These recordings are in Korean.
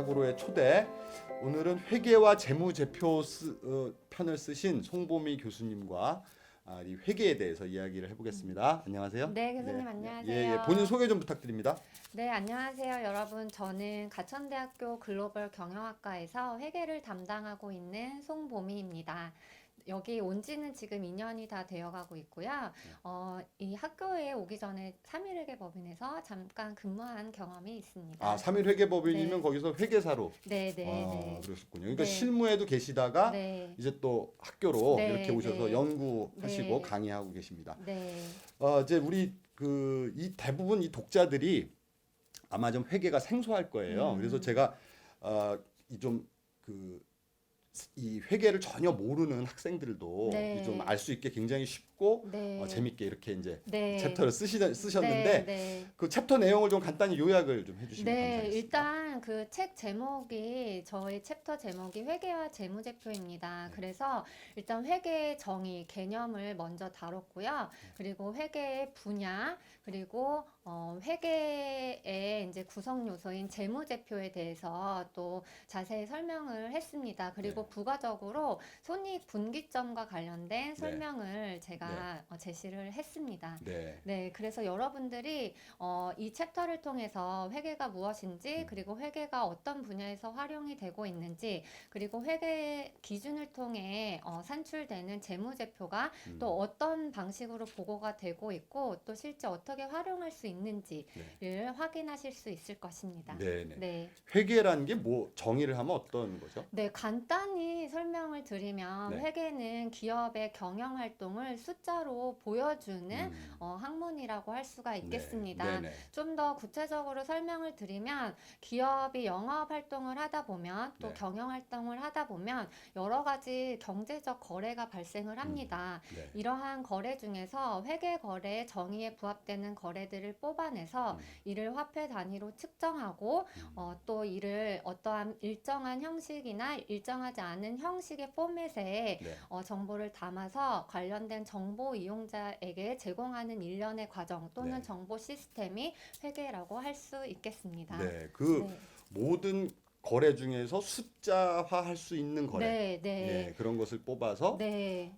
사고로의 초대. 오늘은 회계와 재무제표 편을 쓰신 송보미 교수님과 이 회계에 대해서 이야기를 해보겠습니다. 안녕하세요. 네, 교수님 네. 안녕하세요. 본인 소개 좀 부탁드립니다. 네, 안녕하세요, 여러분. 저는 가천대학교 글로벌 경영학과에서 회계를 담당하고 있는 송보미입니다. 여기 온 지는 지금 2년이 다 되어가고 있고요. 이 학교에 오기 전에 3.1회계법인에서 잠깐 근무한 경험이 있습니다. 아, 3일 회계법인이면 네. 거기서 회계사로. 네, 네, 네. 그러셨군요. 그러니까 네. 실무에도 계시다가 네. 이제 또 학교로 네, 이렇게 오셔서 네. 연구하시고 네. 강의하고 계십니다. 네. 이제 우리 이 대부분 이 독자들이 아마 좀 회계가 생소할 거예요. 그래서 제가 이 회계를 전혀 모르는 학생들도 네. 좀 알 수 있게 굉장히 쉽고 네. 재밌게 이렇게 이제 네. 챕터를 쓰셨는데 네, 네. 그 챕터 내용을 좀 간단히 요약을 좀 해주시면 네, 감사하겠습니다. 일단 그 책 제목이 저희 챕터 제목이 회계와 재무제표입니다. 그래서 일단 회계의 정의, 개념을 먼저 다뤘고요. 그리고 회계의 분야, 그리고 회계의 이제 구성 요소인 재무제표에 대해서 또 자세히 설명을 했습니다. 그리고 부가적으로 손익 분기점과 관련된 설명을 제가 제시를 했습니다. 네. 네, 그래서 여러분들이 이 챕터를 통해서 회계가 무엇인지, 그리고 회계가 어떤 분야에서 활용이 되고 있는지, 그리고 회계 기준을 통해 산출되는 재무제표가 또 어떤 방식으로 보고가 되고 있고, 또 실제 어떻게 활용할 수 있는지를 확인하실 수 있을 것입니다. 네, 네. 네. 회계라는 게 뭐 정의를 하면 어떤 거죠? 네, 간단히 설명을 드리면 네. 회계는 기업의 경영 활동을 숫자로 보여주는 학문이라고 할 수가 있겠습니다. 네, 네. 좀 더 구체적으로 설명을 드리면 기업이 영업 활동을 하다 보면 또 네. 경영 활동을 하다 보면 여러 가지 경제적 거래가 발생을 합니다. 네. 이러한 거래 중에서 회계 거래 정의에 부합되는 거래들을 뽑아내서 이를 화폐 단위로 측정하고 또 이를 어떠한 일정한 형식이나 일정하지 않은 형식의 포맷에 정보를 담아서 관련된 정보 이용자에게 제공하는 일련의 과정 또는 정보 시스템이 회계라고 할 수 있겠습니다. 네, 네. 모든 거래 중에서 숫자화할 수 있는 거래, 네, 네. 그런 것을 뽑아서 네.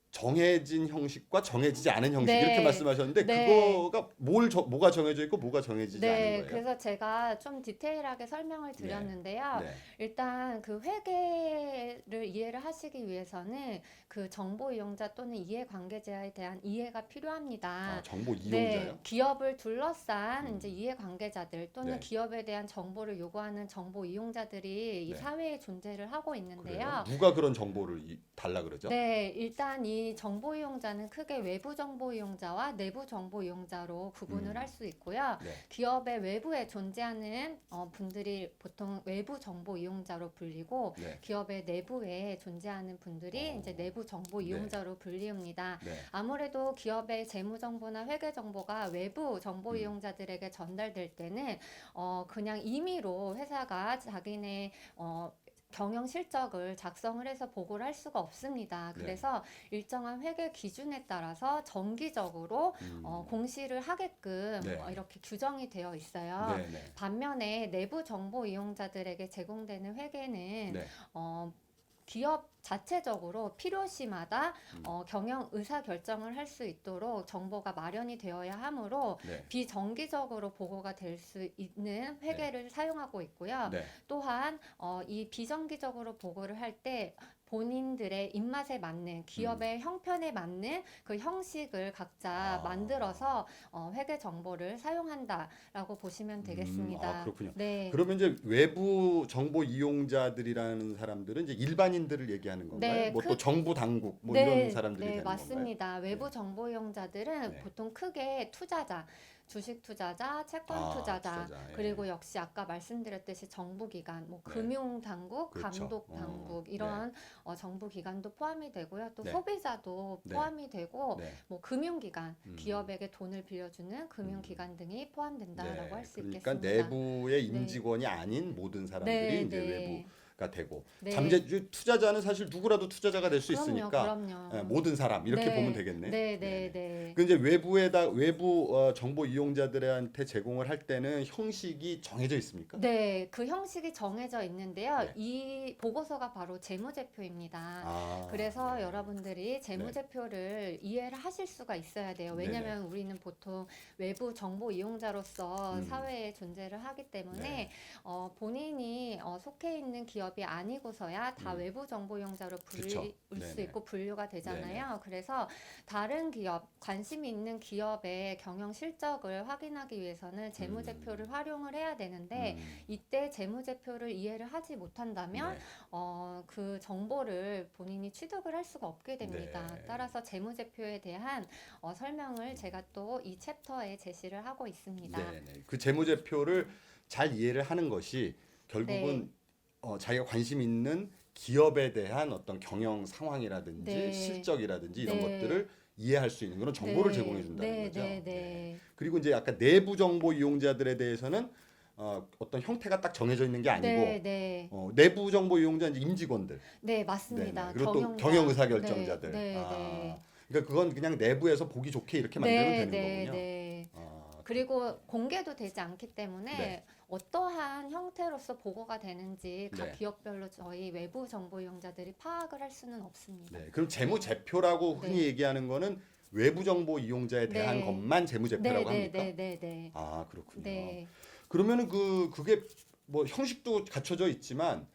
정해진 형식과 정해지지 않은 형식 네. 이렇게 말씀하셨는데 네. 그거가 뭐가 정해져 있고 뭐가 정해지지 않은 거예요? 그래서 제가 좀 디테일하게 설명을 드렸는데요. 네. 일단 그 회계를 이해를 하시기 위해서는 그 정보 이용자 또는 이해관계자에 대한 이해가 필요합니다. 정보 이용자요? 네, 기업을 둘러싼 이제 이해관계자들 또는 네. 기업에 대한 정보를 요구하는 정보 이용자들이 이 네. 사회에 존재를 하고 있는데요. 그래요? 누가 그런 정보를 달라 그러죠? 네, 일단 이 정보 이용자는 크게 외부 정보 이용자와 내부 정보 이용자로 구분을 할 수 있고요. 네. 기업의 외부에 존재하는 분들이 보통 외부 정보 이용자로 불리고 네. 기업의 내부에 존재하는 분들이 이제 내부 정보 이용자로 불리웁니다. 네. 아무래도 기업의 재무 정보나 회계 정보가 외부 정보 이용자들에게 전달될 때는 그냥 임의로 회사가 자기네 경영 실적을 작성을 해서 보고를 할 수가 없습니다. 그래서 일정한 회계 기준에 따라서 정기적으로 공시를 하게끔 이렇게 규정이 되어 있어요. 네, 네. 반면에 내부 정보 이용자들에게 제공되는 회계는 네. 기업 자체적으로 필요시마다 경영 의사 결정을 할 수 있도록 정보가 마련이 되어야 하므로 비정기적으로 보고가 될 수 있는 회계를 사용하고 있고요. 또한 이 비정기적으로 보고를 할 때 본인들의 입맛에 맞는 기업의 형편에 맞는 그 형식을 각자 만들어서 회계 정보를 사용한다라고 보시면 되겠습니다. 그렇군요. 네. 그러면 이제 외부 정보 이용자들이라는 사람들은 이제 일반인들을 얘기하는 건가요? 네, 뭐 또 정부 당국 뭐 이런 사람들이 되는 건가요? 맞습니다. 외부 정보 이용자들은 보통 크게 투자자, 주식 투자자, 채권 투자자, 그리고 역시 아까 말씀드렸듯이 정부기관, 뭐 금융당국, 그렇죠. 감독당국 이런 정부기관도 포함이 되고요. 또 소비자도 포함이 되고 뭐 금융기관, 기업에게 돈을 빌려주는 금융기관 등이 포함된다라고 할 수 그러니까 있겠습니다. 내부의 임직원이 아닌 모든 사람들이 이제 외부. 되고 네. 잠재주 투자자는 사실 누구라도 투자자가 될 수 그럼요, 있으니까 그럼요. 예, 모든 사람 이렇게 네. 보면 되겠네. 네, 네네. 네, 네. 그 이제 외부 정보 이용자들한테 제공을 할 때는 형식이 정해져 있습니까? 네, 그 형식이 정해져 있는데요. 네. 이 보고서가 바로 재무제표입니다. 아, 그래서 네. 여러분들이 재무제표를 이해를 하실 수가 있어야 돼요. 왜냐하면 우리는 보통 외부 정보 이용자로서 사회에 존재를 하기 때문에 네. 본인이 속해 있는 기업이 아니고서야 다 외부 정보 이용자로 그쵸. 불릴 수 네네. 있고 분류가 되잖아요. 그래서 다른 기업, 관심 있는 기업의 경영 실적을 확인하기 위해서는 재무제표를 활용을 해야 되는데 이때 재무제표를 이해를 하지 못한다면 네. 그 정보를 본인이 취득을 할 수가 없게 됩니다. 네. 따라서 재무제표에 대한 설명을 제가 또 이 챕터에 제시를 하고 있습니다. 네네. 그 재무제표를 잘 이해를 하는 것이 결국은 자기가 관심 있는 기업에 대한 어떤 경영 상황이라든지 네. 실적이라든지 이런 네. 것들을 이해할 수 있는 그런 정보를 네. 제공해 준다는 네, 거죠. 네, 네. 그리고 이제 아까 내부 정보 이용자들에 대해서는 어떤 형태가 딱 정해져 있는 게 아니고 네, 네. 내부 정보 이용자 이제 임직원들, 네, 맞습니다. 네네. 그리고 또 경영자. 경영 의사 결정자들. 네, 네, 아, 네. 그러니까 그건 그냥 내부에서 보기 좋게 이렇게 만들면 네, 되는 네, 거군요. 네. 아, 그리고 공개도 되지 않기 때문에 네. 어떠한 형태로서 보고가 되는지 각 네. 기업별로 저희 외부 정보 이용자들이 파악을 할 수는 없습니다. 네. 그럼 재무제표라고 흔히 네. 얘기하는 거는 외부 정보 이용자에 대한 네. 것만 재무제표라고 네, 합니까? 네, 네, 네. 아, 그렇군요. 네. 그러면은 그게 뭐 형식도 갖춰져 있지만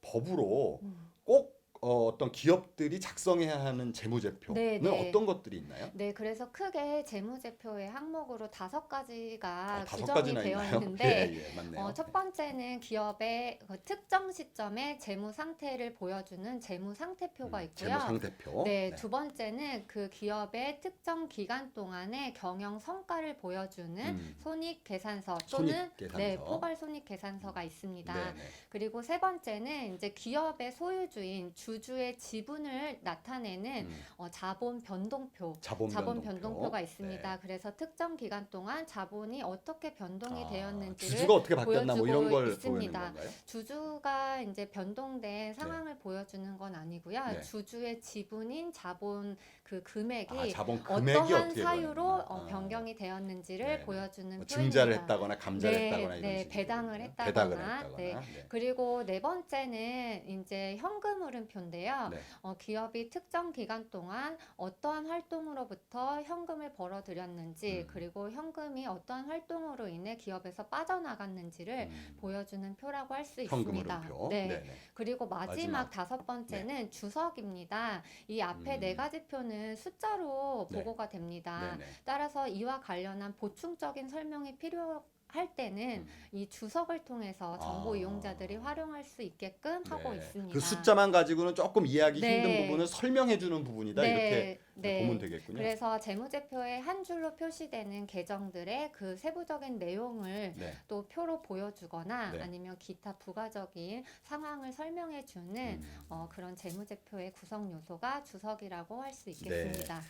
법으로 꼭 어떤 기업들이 작성해야 하는 재무제표는 네, 네. 어떤 것들이 있나요? 네, 그래서 크게 재무제표의 항목으로 5가지가 다섯 규정이 가지나 되어 있나요? 있는데 예, 맞네요. 첫 번째는 기업의 그 특정 시점의 재무 상태를 보여주는 재무 상태표가 있고요. 재무 상태표. 네, 두 번째는 그 기업의 특정 기간 동안의 경영 성과를 보여주는 손익계산서 또는 손익계산서. 네, 포괄 손익계산서가 있습니다. 네네. 그리고 세 번째는 이제 기업의 소유주인 주주의 지분을 나타내는 자본 변동표. 자본 변동표가 있습니다. 네. 그래서 특정 기간 동안 자본이 어떻게 변동이 되었는지를 주주가 어떻게 바뀌었나 뭐 이런 보여주고 걸 보이는 있습니다. 건가요? 주주가 이제 변동된 상황을 보여주는 건 아니고요. 네. 주주의 지분인 자본 그 금액이 자본 금액이 어떠한 어떻게 사유로 변했나. 변경이 되었는지를 네네. 보여주는 뭐 표현입니다. 증자를 했다거나 감자를 네, 했다거나 이런 네, 식으로 배당을 되겠네요. 했다거나, 배당을 했다거나. 네. 네. 그리고 네 번째는 이제 현금 흐름표인데요. 네. 기업이 특정 기간 동안 어떠한 활동으로부터 현금을 벌어들였는지 그리고 현금이 어떠한 활동으로 인해 기업에서 빠져나갔는지를 보여주는 표라고 할 수 현금 있습니다. 흐름표. 네. 네네. 그리고 마지막 다섯 번째는 주석입니다. 이 앞에 네 가지 표는 숫자로 네. 보고가 됩니다. 네네. 따라서 이와 관련한 보충적인 설명이 필요할 때는 이 주석을 통해서 정보 이용자들이 활용할 수 있게끔 하고 네. 있습니다. 그 숫자만 가지고는 조금 이해하기 네. 힘든 부분을 설명해 주는 부분이다 이렇게 네. 보면 되겠군요. 그래서 재무제표에 한 줄로 표시되는 계정들의 그 세부적인 내용을 네. 또 표로 보여주거나 네. 아니면 기타 부가적인 상황을 설명해주는 그런 재무제표의 구성 요소가 주석이라고 할 수 있겠습니다.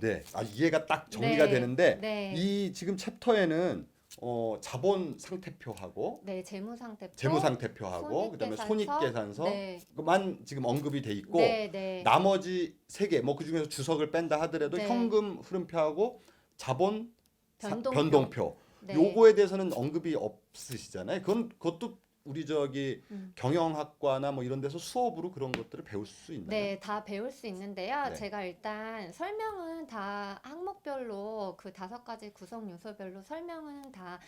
네. 이해가 딱 정리가 네. 되는데 네. 이 지금 챕터에는 자본 상태표하고 네, 재무 상태표, 재무 상태표하고 그다음에 손익계산서만 네. 지금 언급이 돼 있고 네, 네. 나머지 세 개 뭐 그중에서 주석을 뺀다 하더라도 네. 현금 흐름표하고 자본 변동표. 변동표 네. 요거에 대해서는 언급이 없으시잖아요. 그것도 우리 경영학과나 뭐 이런 데서 수업으로 그런 것들을 배울 수 있나요? 네, 다 배울 수 있는데요. 네. 제가 일단 설명은 다 항목별로 그 5가지 구성 요소별로 설명은 다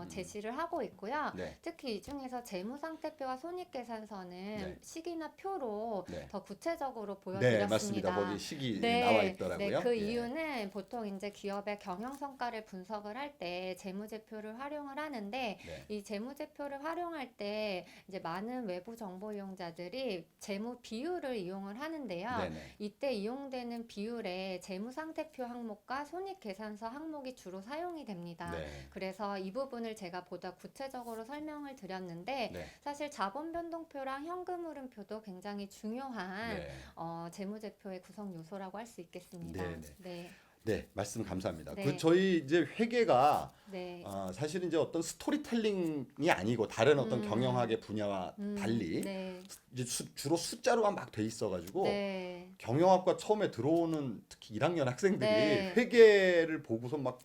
제시를 하고 있고요. 네. 특히 이 중에서 재무 상태표와 손익계산서는 네. 시기나 표로 네. 더 구체적으로 네, 보여드렸습니다. 맞습니다. 거기 시기 네, 나와 있더라고요. 네, 그 예. 이유는 보통 이제 기업의 경영 성과를 분석을 할 때 재무제표를 활용을 하는데 네. 이 재무제표를 활용할 때 이제 많은 외부 정보 이용자들이 재무 비율을 이용을 하는데요. 네네. 이때 이용되는 비율에 재무 상태표 항목과 손익계산서 항목이 주로 사용이 됩니다. 네. 그래서 이 부분을 제가 보다 구체적으로 설명을 드렸는데 네. 사실 자본 변동표랑 현금 흐름표도 굉장히 중요한 네. 재무제표의 구성 요소라고 할 수 있겠습니다. 네네. 네. 네, 말씀 감사합니다. 네. 그 저희 이제 회계가 네. 사실은 이제 어떤 스토리텔링이 아니고 다른 어떤 경영학의 분야와 달리 네. 이제 주로 숫자로만 막 돼 있어가지고 네. 경영학과 처음에 들어오는 특히 1학년 학생들이 네. 회계를 보고서 막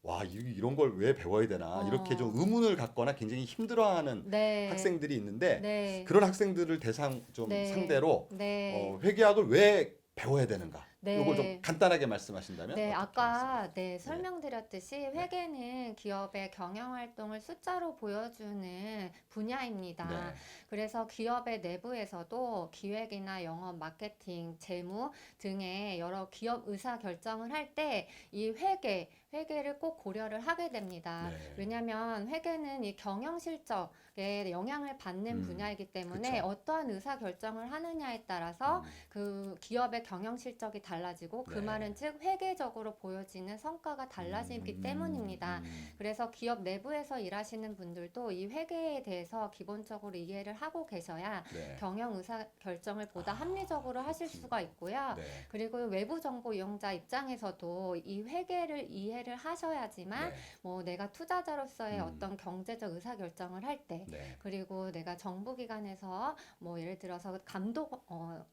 와, 이런 걸 왜 배워야 되나 이렇게 좀 의문을 갖거나 굉장히 힘들어하는 네. 학생들이 있는데 네. 그런 학생들을 대상 좀 네. 상대로 네. 회계학을 왜 배워야 되는가? 네. 요걸 좀 간단하게 말씀하신다면 네, 어떻게 아까 설명드렸듯이 회계는 기업의 경영 활동을 숫자로 보여주는 분야입니다. 네. 그래서 기업의 내부에서도 기획이나 영업, 마케팅, 재무 등의 여러 기업 의사 결정을 할 때 이 회계를 꼭 고려를 하게 됩니다. 네. 왜냐하면 회계는 이 경영 실적에 영향을 받는 분야이기 때문에 그쵸. 어떠한 의사 결정을 하느냐에 따라서 그 기업의 경영 실적이 달라지고 그 네. 말은 즉 회계적으로 보여지는 성과가 달라지기 때문입니다. 그래서 기업 내부에서 일하시는 분들도 이 회계에 대해서 기본적으로 이해를 하고 계셔야 네. 경영 의사 결정을 보다 합리적으로 하실 수가 있고요. 네. 그리고 외부 정보 이용자 입장에서도 이 회계를 이해를 하셔야지만 네. 뭐 내가 투자자로서의 음. 어떤 경제적 의사 결정을 할 때 네. 그리고 내가 정부기관에서 뭐 예를 들어서 감독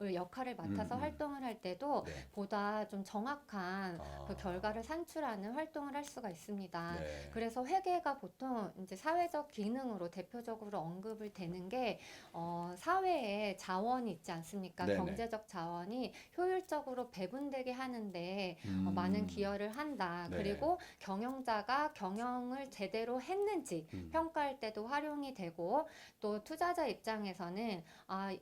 역할을 맡아서 활동을 할 때도 네. 보다 좀 정확한 그 결과를 산출하는 활동을 할 수가 있습니다. 네. 그래서 회계가 보통 이제 사회적 기능으로 대표적으로 언급을 되는 게 사회에 자원이 있지 않습니까? 네네. 경제적 자원이 효율적으로 배분되게 하는데 많은 기여를 한다. 네. 그리고 경영자가 경영을 제대로 했는지 평가할 때도 활용이 되고 또 투자자 입장에서는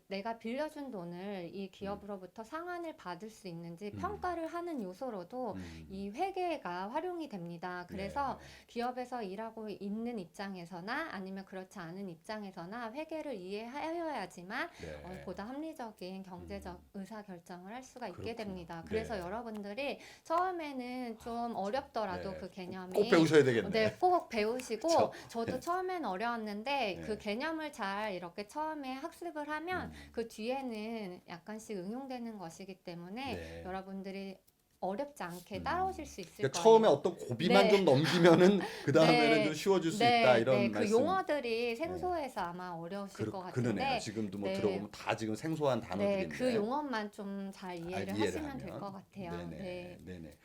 내가 빌려준 돈을 이 기업으로부터 상환을 받을 수 있는지 평가를 하는 요소로도 이 회계가 활용이 됩니다. 그래서 기업에서 일하고 있는 입장에서나 아니면 그렇지 않은 입장에서나 회계를 이해하여야지만 네. 보다 합리적인 경제적 의사 결정을 할 수가 있게 그렇구나. 됩니다. 그래서 네. 여러분들이 처음에는 좀 어렵더라도 네. 그 개념이 꼭 배우셔야 되겠네. 네, 꼭 배우시고 그쵸? 저도 네. 처음엔 어려웠는데 네. 그 개념을 잘 이렇게 처음에 학습을 하면 그 뒤에는 약간씩 응용되는 것이기 때문에 네. 여러분들이 어렵지 않게 따라오실 수 있을 그러니까 거예요. 처음에 어떤 고비만 네. 좀 넘기면은 그 다음에는 네. 좀 쉬워질 수 네, 있다 이런 네, 그 말씀. 용어들이 생소해서 아마 어려우실 것 그러네요. 같은데 지금도 뭐 네. 들어보면 다 지금 생소한 네, 단어들인데. 그 용어만 좀 잘 이해를 하시면 하면. 될 것 같아요. 네네. 네. 네네.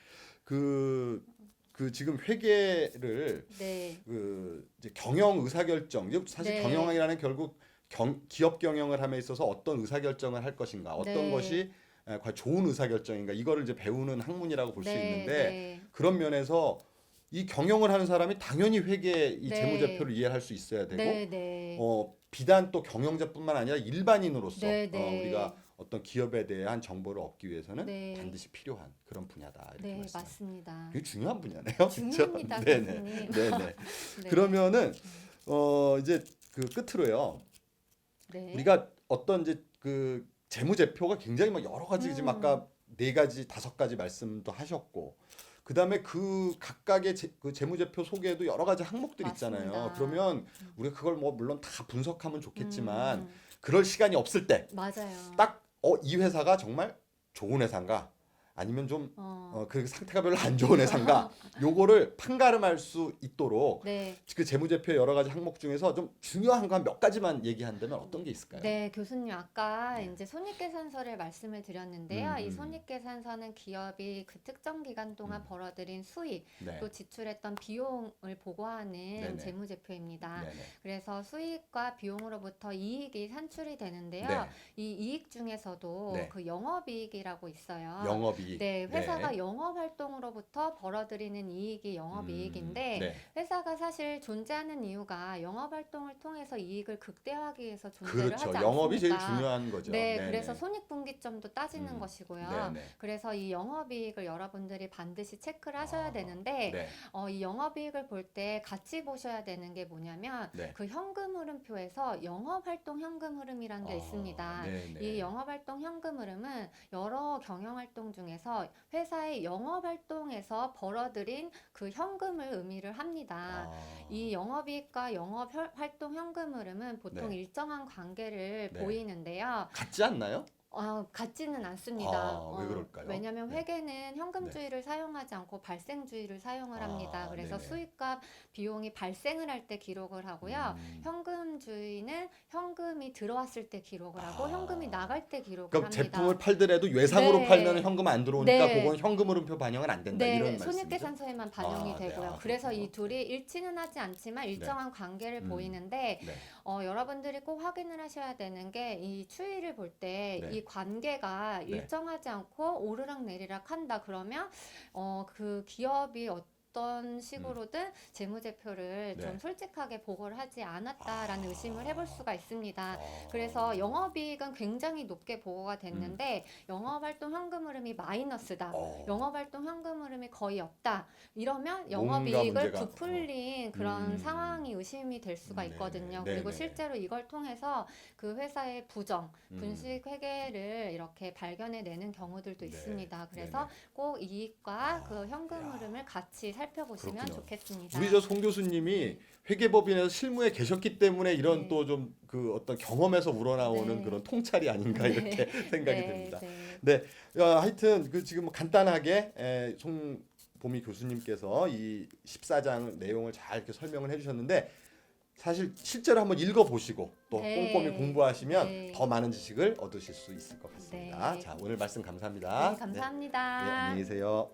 그 지금 회계를 네. 이제 경영 의사결정. 이제 사실 네. 경영이라는 결국 기업 경영을 함에 있어서 어떤 의사결정을 할 것인가, 어떤 네. 것이 과연 좋은 의사결정인가 이거를 이제 배우는 학문이라고 볼 수 네, 있는데 네. 그런 면에서 이 경영을 하는 사람이 당연히 회계 이 네. 재무제표를 이해할 수 있어야 되고 네, 네. 비단 또 경영자뿐만 아니라 일반인으로서 네, 네. 우리가 어떤 기업에 대한 정보를 얻기 위해서는 네. 반드시 필요한 그런 분야다 이렇게 네, 말씀. 맞습니다. 되게 중요한 분야네요. 중요합니다, 그쵸? 네네. 교수님. 네네. 네. 그러면은 이제 그 끝으로요. 네. 우리가 어떤 이제 그 재무제표가 굉장히 막 여러 가지 지금 아까 4가지, 5가지 말씀도 하셨고 그다음에 그 각각의 그 재무제표 속에도 여러 가지 항목들 있잖아요. 맞습니다. 그러면 우리가 그걸 뭐 물론 다 분석하면 좋겠지만 그럴 시간이 없을 때 맞아요. 딱 이 회사가 정말 좋은 회사인가 아니면 좀 그 상태가 별로 안 좋은 회사인가 요거를 판가름할 수 있도록 네. 그 재무제표의 여러 가지 항목 중에서 좀 중요한 거 한 몇 가지만 얘기한다면 어떤 게 있을까요? 네, 교수님 아까 네. 이제 손익계산서를 말씀을 드렸는데요. 이 손익계산서는 기업이 그 특정 기간 동안 벌어들인 수익 네. 또 지출했던 비용을 보고하는 네네. 재무제표입니다. 네네. 그래서 수익과 비용으로부터 이익이 산출이 되는데요. 네. 이 이익 중에서도 네. 그 영업이익이라고 있어요. 영업이익. 네, 회사가 영업 활동으로부터 벌어들이는 이익이 영업이익인데 네. 회사가 사실 존재하는 이유가 영업 활동을 통해서 이익을 극대화하기 위해서 존재를 그렇죠. 하지 영업이 제일 않습니까? 중요한 거죠. 네, 네네. 그래서 손익분기점도 따지는 것이고요. 네네. 그래서 이 영업이익을 여러분들이 반드시 체크를 하셔야 되는데 네. 이 영업이익을 볼 때 같이 보셔야 되는 게 뭐냐면 네. 그 현금 흐름표에서 영업활동 현금 흐름이라는 게 있습니다. 네네. 이 영업활동 현금 흐름은 여러 경영활동 중에서 회사의 영업활동에서 벌어들인 그 현금을 의미를 합니다. 이 영업이익과 영업활동 현금 흐름은 보통 네. 일정한 관계를 네. 보이는데요. 같지 않나요? 같지는 않습니다. 왜 그럴까요? 왜냐하면 네. 회계는 현금주의를 사용하지 않고 발생주의를 사용을 합니다. 그래서 네네. 수익과 비용이 발생을 할 때 기록을 하고요. 현금주의는 현금이 들어왔을 때 기록을 하고 현금이 나갈 때 기록을 그러니까 합니다. 제품을 팔더라도 외상으로 네. 팔면 현금 안 들어오니까 네. 그건 현금으로표 반영은 안 된다 이런 네, 말씀이죠. 손익계산서에만 반영이 네. 되고요. 그래서 이 둘이 일치는 하지 않지만 일정한 관계를 보이는데 네. 여러분들이 꼭 확인을 하셔야 되는 게 이 추이를 볼 때 네. 이 관계가 일정하지 않고 오르락 내리락 한다 그러면 그 기업이 어떤 식으로든 재무제표를 네. 좀 솔직하게 보고를 하지 않았다라는 의심을 해볼 수가 있습니다. 그래서 영업이익은 굉장히 높게 보고가 됐는데 영업활동 현금 흐름이 마이너스다. 영업활동 현금 흐름이 거의 없다. 이러면 뭔가 영업이익을 문제가 부풀린 그런 상황이 의심이 될 수가 있거든요. 네네. 그리고 네네. 실제로 이걸 통해서 그 회사의 부정, 분식 회계를 이렇게 발견해내는 경우들도 네. 있습니다. 그래서 네네. 꼭 이익과 그 현금 흐름을 같이 살펴보시면 그렇군요. 좋겠습니다. 우리 저 송 교수님이 회계법인에서 실무에 계셨기 때문에 이런 네. 또 좀 그 어떤 경험에서 우러나오는 네. 그런 통찰이 아닌가 이렇게 생각이 듭니다. 네. 네, 하여튼 그 지금 간단하게 송보미 교수님께서 이 14장 내용을 잘 이렇게 설명을 해주셨는데 사실 실제로 한번 읽어보시고 또 네. 꼼꼼히 공부하시면 네. 더 많은 지식을 얻으실 수 있을 것 같습니다. 네. 자, 오늘 말씀 감사합니다. 네, 감사합니다. 네, 안녕히 계세요.